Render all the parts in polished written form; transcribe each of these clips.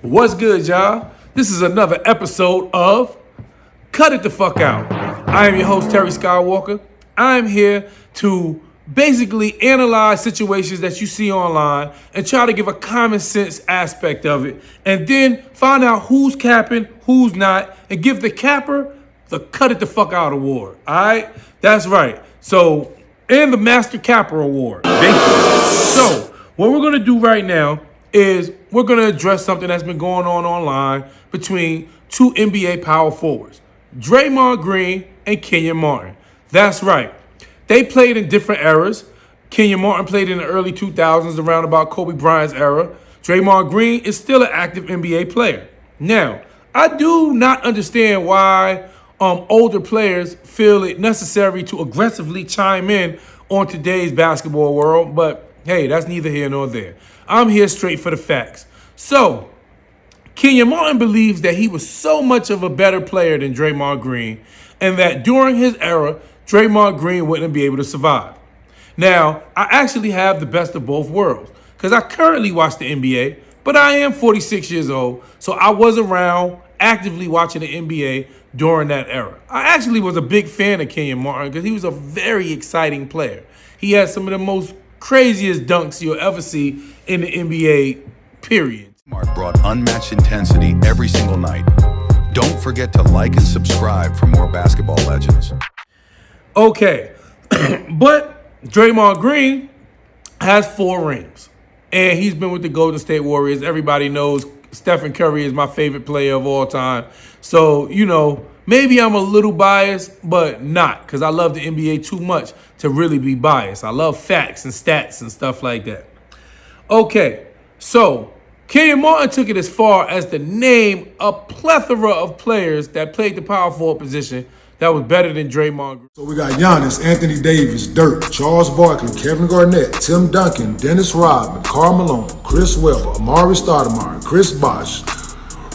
What's good, y'all? This is another episode of Cut It the Fuck Out. I am your host, Terry Skywalker. I'm here to basically analyze situations that you see online and try to give a common sense aspect of it, and then find out who's capping, who's not, and give the capper the Cut It the Fuck Out award. All right? That's right. So, and the Master Capper award, basically. So, what we're going to do right now is we're going to address something that's been going on online between two NBA power forwards, Draymond Green and Kenyon Martin. That's right. They played in different eras. Kenyon Martin played in the early 2000s, around about Kobe Bryant's era. Draymond Green is still an active NBA player. Now, I do not understand why older players feel it necessary to aggressively chime in on today's basketball world, but hey, that's neither here nor there. I'm here straight for the facts. So, Kenyon Martin believes that he was so much of a better player than Draymond Green, and that during his era, Draymond Green wouldn't be able to survive. Now, I actually have the best of both worlds, because I currently watch the NBA, but I am 46 years old, so I was around actively watching the NBA during that era. I actually was a big fan of Kenyon Martin because he was a very exciting player. He had some of the most craziest dunks you'll ever see in the NBA, period. Mark brought unmatched intensity every single night. Don't forget to like and subscribe for more basketball legends. Okay, but Draymond Green has 4 rings, and he's been with the Golden State Warriors. Everybody knows Stephen Curry is my favorite player of all time. So, maybe I'm a little biased, but not, because I love the NBA too much to really be biased. I love facts and stats and stuff like that. Okay, so Kenyon Martin took it as far as to name a plethora of players that played the power forward position that was better than Draymond Green. So we got Giannis, Anthony Davis, Dirk, Charles Barkley, Kevin Garnett, Tim Duncan, Dennis Rodman, Karl Malone, Chris Webber, Amari Stoudemire, Chris Bosh,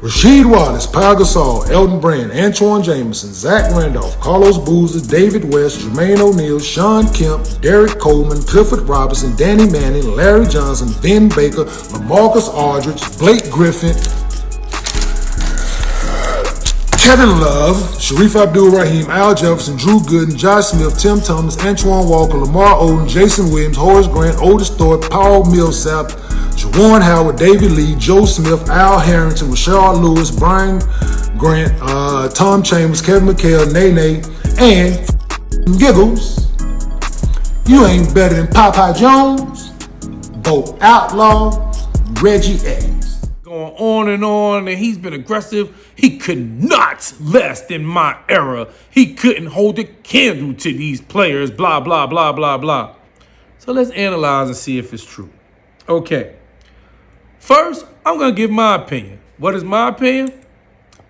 Rasheed Wallace, Pau Gasol, Elton Brand, Antoine Jameson, Zach Randolph, Carlos Boozer, David West, Jermaine O'Neal, Sean Kemp, Derek Coleman, Clifford Robinson, Danny Manning, Larry Johnson, Ben Baker, LaMarcus Aldridge, Blake Griffin, Kevin Love, Sharif Abdul-Rahim, Al Jefferson, Drew Gooden, Josh Smith, Tim Thomas, Antoine Walker, Lamar Odom, Jason Williams, Horace Grant, Otis Thorpe, Paul Millsap, Jawan Howard, David Lee, Joe Smith, Al Harrington, Rashard Lewis, Brian Grant, Tom Chambers, Kevin McHale, Nene, and Giggles. You ain't better than Popeye Jones, Bo Outlaw, Reggie X. Going on, and he's been aggressive. He could not last in my era. He couldn't hold a candle to these players, blah, blah, blah, blah, blah. So let's analyze and see if it's true. Okay. First, I'm going to give my opinion. What is my opinion?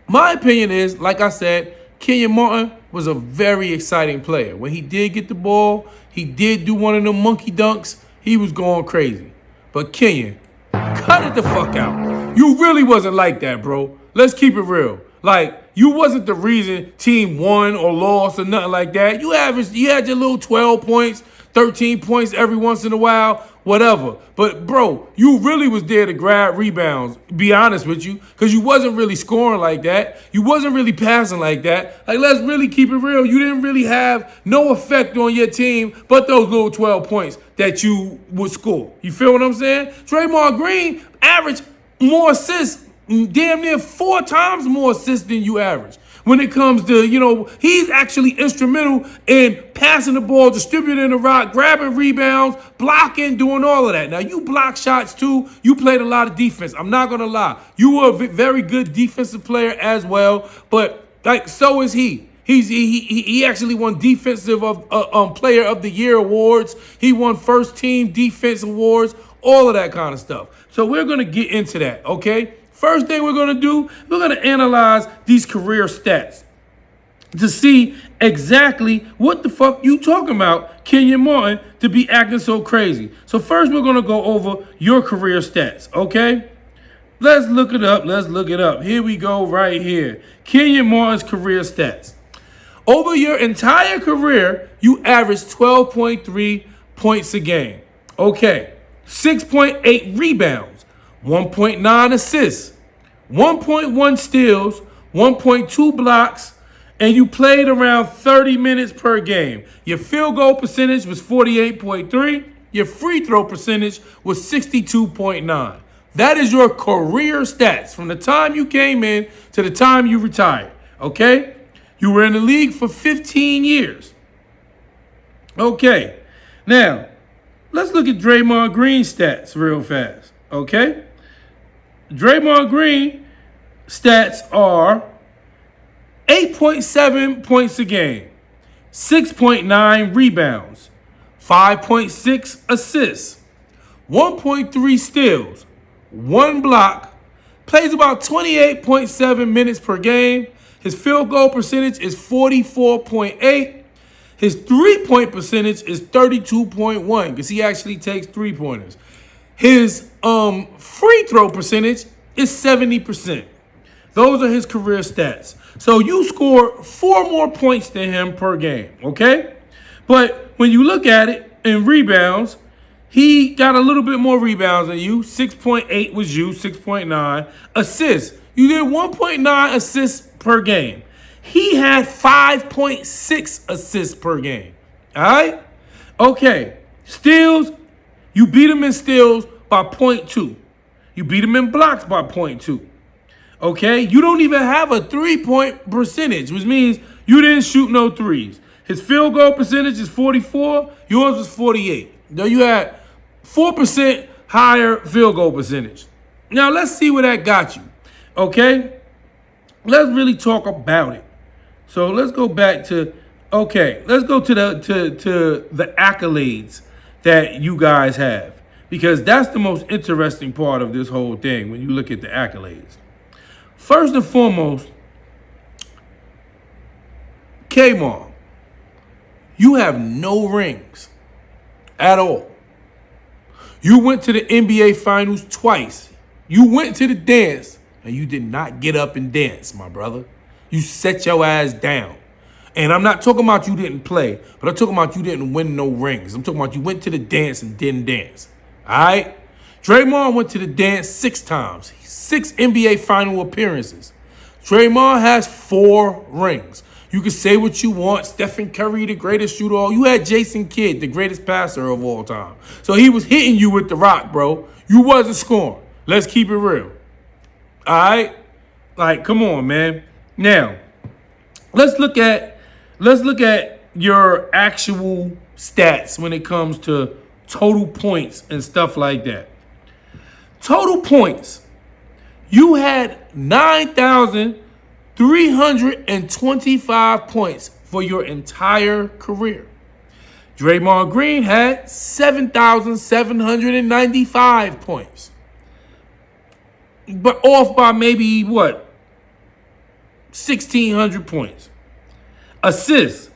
My opinion is, like I said, Kenyon Martin was a very exciting player. When he did get the ball, he did do one of them monkey dunks. He was going crazy. But Kenyon, cut it the fuck out. You really wasn't like that, bro. Let's keep it real. Like, you wasn't the reason team won or lost or nothing like that. You had your little 12 points, 13 points every once in a while, whatever. But, bro, you really was there to grab rebounds, be honest with you, because you wasn't really scoring like that. You wasn't really passing like that. Like, let's really keep it real. You didn't really have no effect on your team but those little 12 points that you would score. You feel what I'm saying? Draymond Green averaged more assists, damn near 4 times more assists than you average. When it comes to, he's actually instrumental in passing the ball, distributing the rock, grabbing rebounds, blocking, doing all of that. Now, you block shots too. You played a lot of defense. I'm not going to lie. You were a very good defensive player as well, but so is he. He actually won Defensive Player of the Year awards. He won First Team Defense awards, all of that kind of stuff. So we're going to get into that, okay? First thing we're going to do, we're going to analyze these career stats to see exactly what the fuck you talking about, Kenyon Martin, to be acting so crazy. So first we're going to go over your career stats, okay? Let's look it up. Here we go right here. Kenyon Martin's career stats. Over your entire career, you averaged 12.3 points a game. Okay. 6.8 rebounds, 1.9 assists, 1.1 steals, 1.2 blocks, and you played around 30 minutes per game. Your field goal percentage was 48.3. Your free throw percentage was 62.9. That is your career stats from the time you came in to the time you retired, okay? You were in the league for 15 years. Okay, now, let's look at Draymond Green's stats real fast, okay? Draymond Green stats are 8.7 points a game, 6.9 rebounds, 5.6 assists, 1.3 steals, 1 block, plays about 28.7 minutes per game. His field goal percentage is 44.8. His three-point percentage is 32.1 because he actually takes three-pointers. His free throw percentage is 70%. Those are his career stats. So you score 4 more points than him per game, okay? But when you look at it in rebounds, he got a little bit more rebounds than you. 6.8 was you, 6.9. Assists, you did 1.9 assists per game. He had 5.6 assists per game, all right? Okay, steals, you beat him in steals by 0.2. You beat him in blocks by 0.2. Okay, you don't even have a 3-point percentage, which means you didn't shoot no threes. His field goal percentage is 44, yours was 48. Now you had 4% higher field goal percentage. Now let's see where that got you. Okay, let's really talk about it. So let's go back to let's go to the accolades that you guys have, because that's the most interesting part of this whole thing when you look at the accolades. First and foremost, Kenyon, you have no rings at all. You went to the NBA Finals twice. You went to the dance, and you did not get up and dance, my brother. You set your ass down. And I'm not talking about you didn't play, but I'm talking about you didn't win no rings. I'm talking about you went to the dance and didn't dance. All right? Draymond went to the dance 6 times. 6 NBA final appearances. Draymond has 4 rings. You can say what you want. Stephen Curry, the greatest shooter of all. You had Jason Kidd, the greatest passer of all time. So he was hitting you with the rock, bro. You wasn't scoring. Let's keep it real. All right? Like, come on, man. Now, let's look at your actual stats when it comes to total points and stuff like that. Total points. You had 9,325 points for your entire career. Draymond Green had 7,795 points. But off by maybe, 1,600 points. Assists.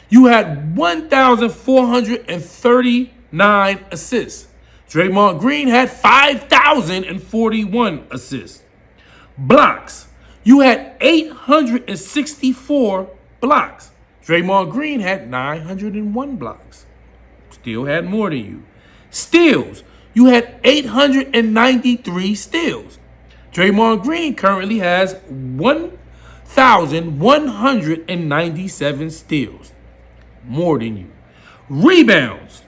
You had 1,439 assists. Draymond Green had 5,041 assists. Blocks. You had 864 blocks. Draymond Green had 901 blocks. Still had more than you. Steals. You had 893 steals. Draymond Green currently has 1,197 steals. More than you. Rebounds.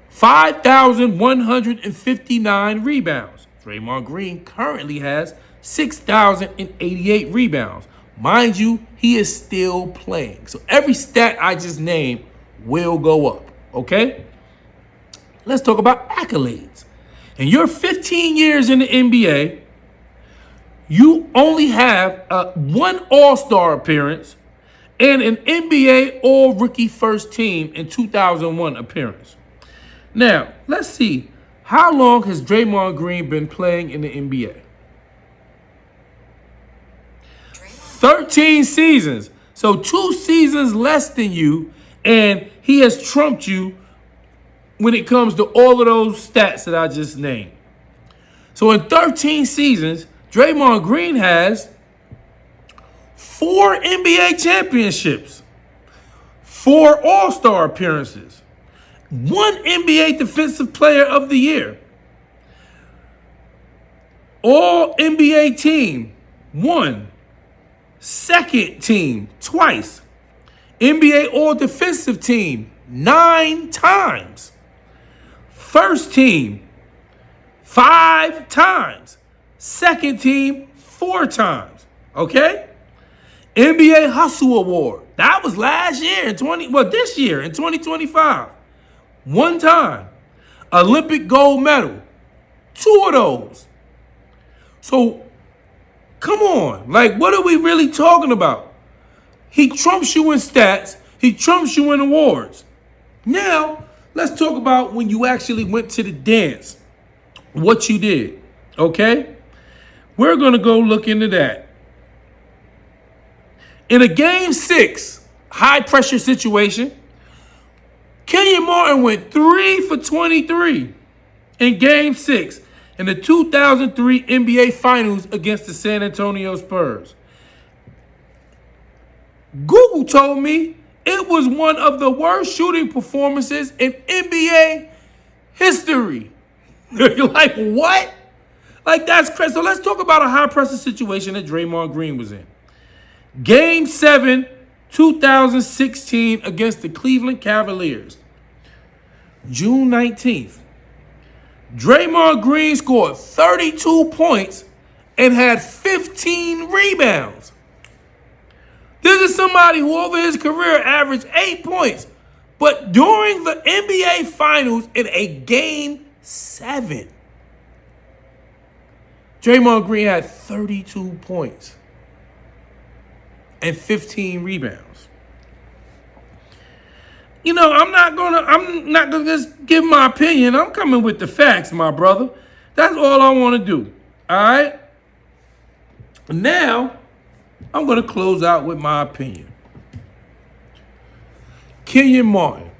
5,159 rebounds. Draymond Green currently has 6,088 rebounds. Mind you, he is still playing. So every stat I just named will go up, okay? Let's talk about accolades. In your 15 years in the NBA, you only have 1 All-Star appearance and an NBA All-Rookie First Team in 2001 appearance. Now, let's see. How long has Draymond Green been playing in the NBA? 13 seasons. So 2 seasons less than you, and he has trumped you when it comes to all of those stats that I just named. So in 13 seasons, Draymond Green has 4 NBA championships, 4 All-Star appearances, 1 NBA Defensive Player of the Year, All NBA team, 1. Second team, twice. NBA All Defensive Team, 9 times. First team, 5 times. Second team, 4 times. Okay? NBA Hustle Award. That was last year this year in 2025. 1 time. Olympic gold medal. 2 of those. So, come on. Like, what are we really talking about? He trumps you in stats. He trumps you in awards. Now, let's talk about when you actually went to the dance. What you did. Okay? We're going to go look into that. In a game 6, high pressure situation, Kenyon Martin went 3 for 23 in game 6 in the 2003 NBA Finals against the San Antonio Spurs. Google told me it was one of the worst shooting performances in NBA history. Like, what? Like, that's crazy. So let's talk about a high pressure situation that Draymond Green was in. Game 7, 2016 against the Cleveland Cavaliers. June 19th. Draymond Green scored 32 points and had 15 rebounds. This is somebody who over his career averaged 8 points. But during the NBA Finals in a Game 7, Draymond Green had 32 points and 15 rebounds. You know, I'm not gonna just give my opinion. I'm coming with the facts, my brother. That's all I want to do. All right? Now, I'm gonna close out with my opinion. Kenyon Martin,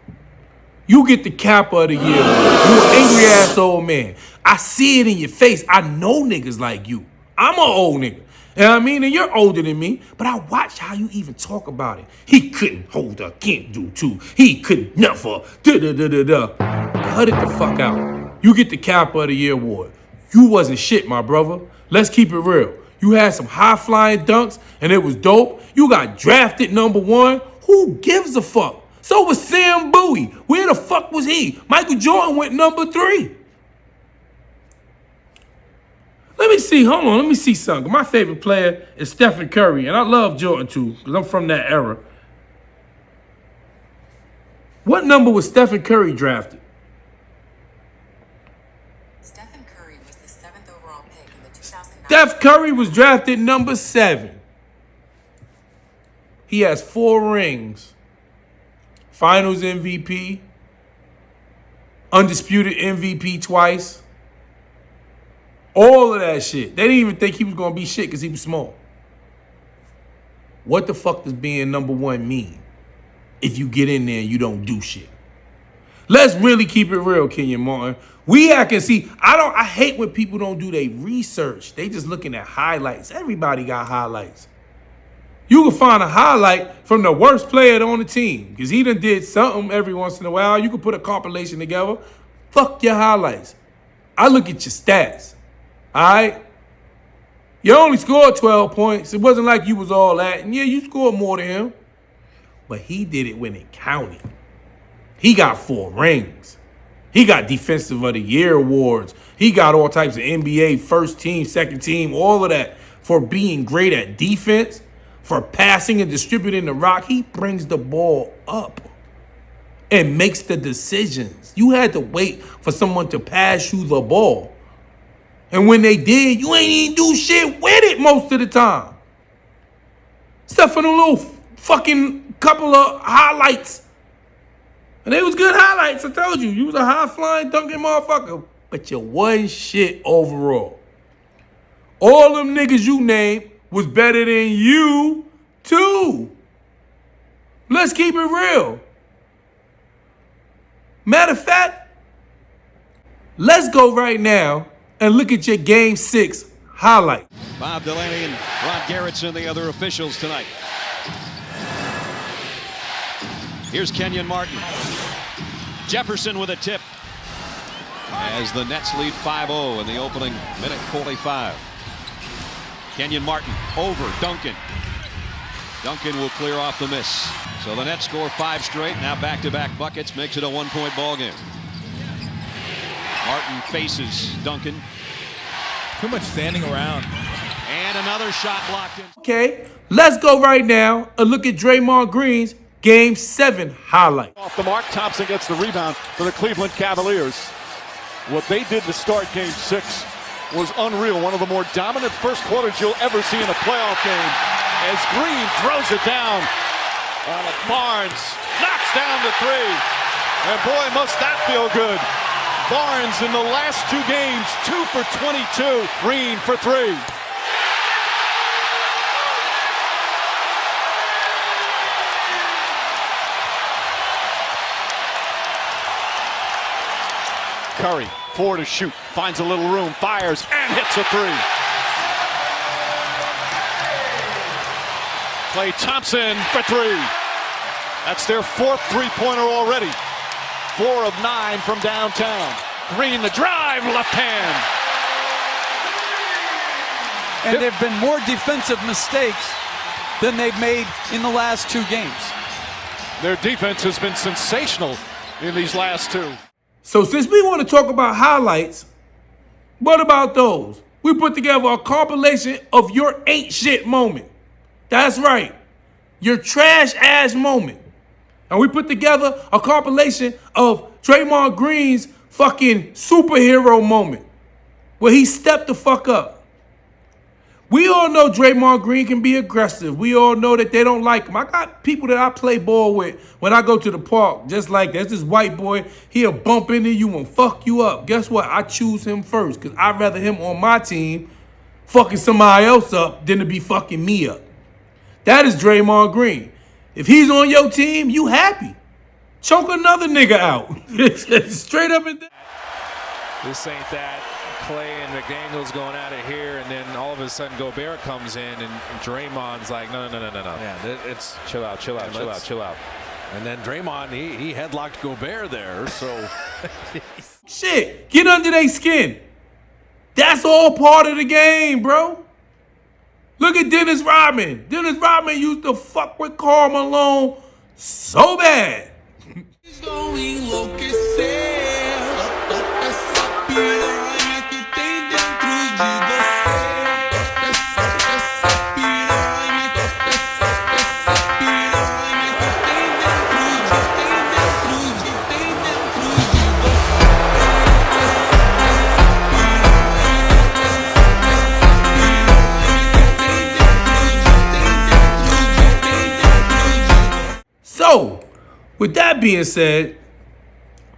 you get the Kappa of the Year. You an angry ass old man. I see it in your face. I know niggas like you. I'm an old nigga. You know what I mean? And you're older than me, but I watch how you even talk about it. He couldn't hold a candle to. He could never. Da-da-da-da-da. Cut it the fuck out. You get the Kappa of the Year award. You wasn't shit, my brother. Let's keep it real. You had some high-flying dunks, and it was dope. You got drafted number 1. Who gives a fuck? So was Sam Bowie. Where the fuck was he? Michael Jordan went number 3. Let me see. Hold on. Let me see something. My favorite player is Stephen Curry, and I love Jordan too because I'm from that era. What number was Stephen Curry drafted? Stephen Curry was the 7th overall pick in the 2009. Steph Curry was drafted number 7. He has 4 rings. Finals MVP. Undisputed MVP twice. All of that shit. They didn't even think he was going to be shit because he was small. What the fuck does being number 1 mean if you get in there and you don't do shit? Let's really keep it real, Kenyon Martin. I hate when people don't do their research. They just looking at highlights. Everybody got highlights. You can find a highlight from the worst player on the team because he done did something every once in a while. You can put a compilation together. Fuck your highlights. I look at your stats. All right? You only scored 12 points. It wasn't like you was all that. And yeah, you scored more than him. But he did it when it counted. He got 4 rings. He got Defensive of the Year awards. He got all types of NBA first team, second team, all of that for being great at defense, for passing and distributing the rock. He brings the ball up and makes the decisions. You had to wait for someone to pass you the ball. And when they did, you ain't even do shit with it most of the time. Except for the little fucking couple of highlights. And they was good highlights, I told you. You was a high-flying dunking motherfucker. But you wasn't shit overall. All them niggas you named was better than you, too. Let's keep it real. Matter of fact, let's go right now and look at your Game 6 highlight. Bob Delaney and Ron Garrettson, the other officials tonight. Here's Kenyon Martin. Jefferson with a tip. as the Nets lead 5-0 in the opening minute 45. Kenyon Martin over Duncan. Duncan will clear off the miss. So the Nets score 5 straight. Now back-to-back buckets makes it a 1-point ball game. Martin faces Duncan. Too much standing around. And another shot blocked in. Okay, let's go right now and look at Draymond Green's Game 7 highlight. Off the mark, Thompson gets the rebound for the Cleveland Cavaliers. What they did to start Game 6 was unreal. One of the more dominant first quarters you'll ever see in a playoff game. As Green throws it down. Barnes knocks down the 3. And boy, must that feel good. Barnes in the last 2 games, 2 for 22. Green for 3. Curry, 4 to shoot, finds a little room, fires, and hits a 3. Klay Thompson for 3. That's their 4th three-pointer already. 4 of 9 from downtown. Green, the drive, left hand. And there have been more defensive mistakes than they've made in the last 2 games. Their defense has been sensational in these last 2. So since we want to talk about highlights, what about those? We put together a compilation of your ain't shit moment. That's right, your trash ass moment. And we put together a compilation of Draymond Green's fucking superhero moment, where he stepped the fuck up. We all know Draymond Green can be aggressive. We all know that they don't like him. I got people that I play ball with when I go to the park, just like that. This white boy, he'll bump into you and fuck you up. Guess what? I choose him first because I'd rather him on my team fucking somebody else up than to be fucking me up. That is Draymond Green. If he's on your team, you happy. Choke another nigga out. Straight up and down. This ain't that. Klay and McDaniels going out of here, and then all of a sudden Gobert comes in, and Draymond's like, no. Yeah, it's Chill out. And then Draymond, he headlocked Gobert there, so. Shit, get under their skin. That's all part of the game, bro. Look at Dennis Rodman. Dennis Rodman used to fuck with Karl Malone so bad. So, with that being said,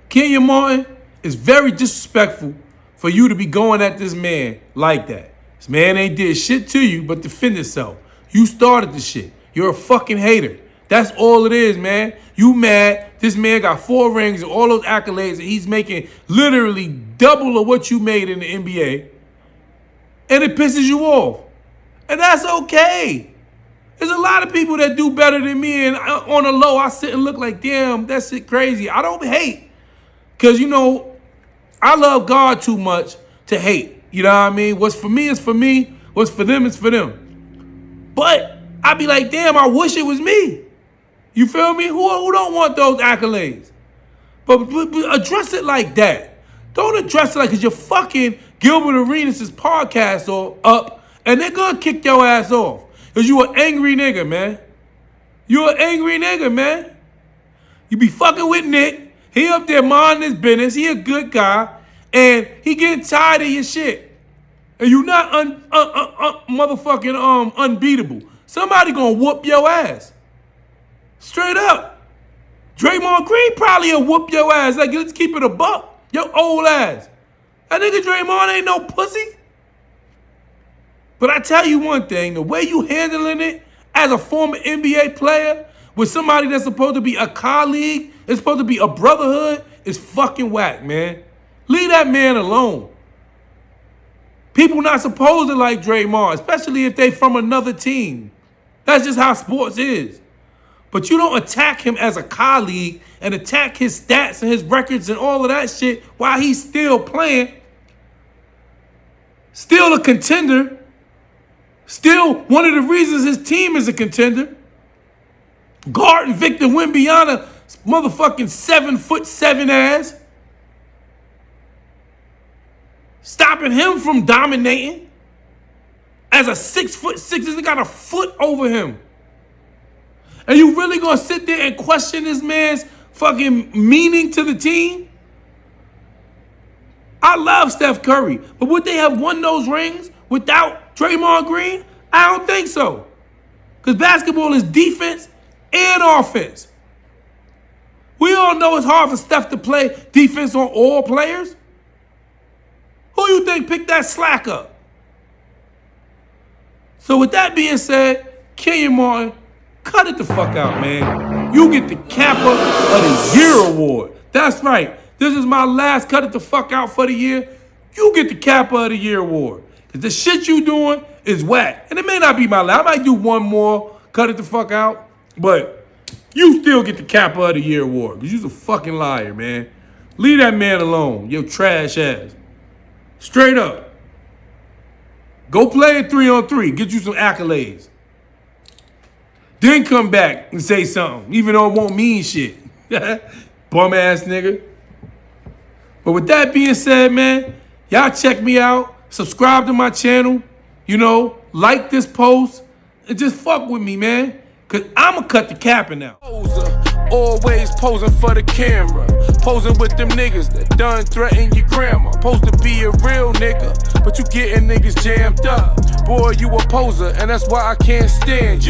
Kenyon Martin, is very disrespectful for you to be going at this man like that. This man ain't did shit to you but defend himself. You started the shit. You're a fucking hater. That's all it is, man. You mad. This man got 4 rings and all those accolades, and he's making literally double of what you made in the NBA. And it pisses you off. And that's okay. There's a lot of people that do better than me, and on the low, I sit and look like, damn, that shit crazy. I don't hate. Because, you know, I love God too much to hate. You know what I mean? What's for me is for me. What's for them is for them. But I be like, damn, I wish it was me. You feel me? Who don't want those accolades? But address it like that. Don't address it like, because you're fucking Gilbert Arenas' podcast up, and they're going to kick your ass off. Because you an angry nigga, man. You an angry nigga, man. You be fucking with Nick. He up there minding his business. He a good guy. And he getting tired of your shit. And you not motherfucking unbeatable. Somebody gonna whoop your ass. Straight up. Draymond Green probably will whoop your ass. Like, let's keep it a buck. Your old ass. That nigga Draymond ain't no pussy. But I tell you one thing, the way you handling it as a former NBA player with somebody that's supposed to be a colleague, it's supposed to be a brotherhood, is fucking whack, man. Leave that man alone. People not supposed to like Draymond, especially if they from another team. That's just how sports is. But you don't attack him as a colleague and attack his stats and his records and all of that shit while he's still playing. Still a contender. Still one of the reasons his team is a contender. Guarding Victor Wembanyama, motherfucking 7'7" ass. Stopping him from dominating. As a 6'6", he's got a foot over him. And you really gonna sit there and question this man's fucking meaning to the team? I love Steph Curry, but would they have won those rings without Draymond Green? I don't think so. Because basketball is defense and offense. We all know it's hard for Steph to play defense on all players. Who you think picked that slack up? So with that being said, Kenyon Martin, cut it the fuck out, man. You get the Kappa of the Year award. That's right. This is my last cut it the fuck out for the year. You get the Kappa of the Year award. Because the shit you doing is whack. And it may not be my last. I might do one more cut it the fuck out. But you still get the Kappa of the Year award. Because you's a fucking liar, man. Leave that man alone, your trash ass. Straight up. Go play a 3-on-3. Get you some accolades. Then come back and say something, even though it won't mean shit. Bum ass nigga. But with that being said, man, y'all check me out. Subscribe to my channel. You know, like this post. And just fuck with me, man. Because I'm going to cut the capping out. Always posing for the camera. Posing with them niggas that done threaten your grandma. Supposed to be a real nigga, but you getting niggas jammed up. Boy, you a poser, and that's why I can't stand you.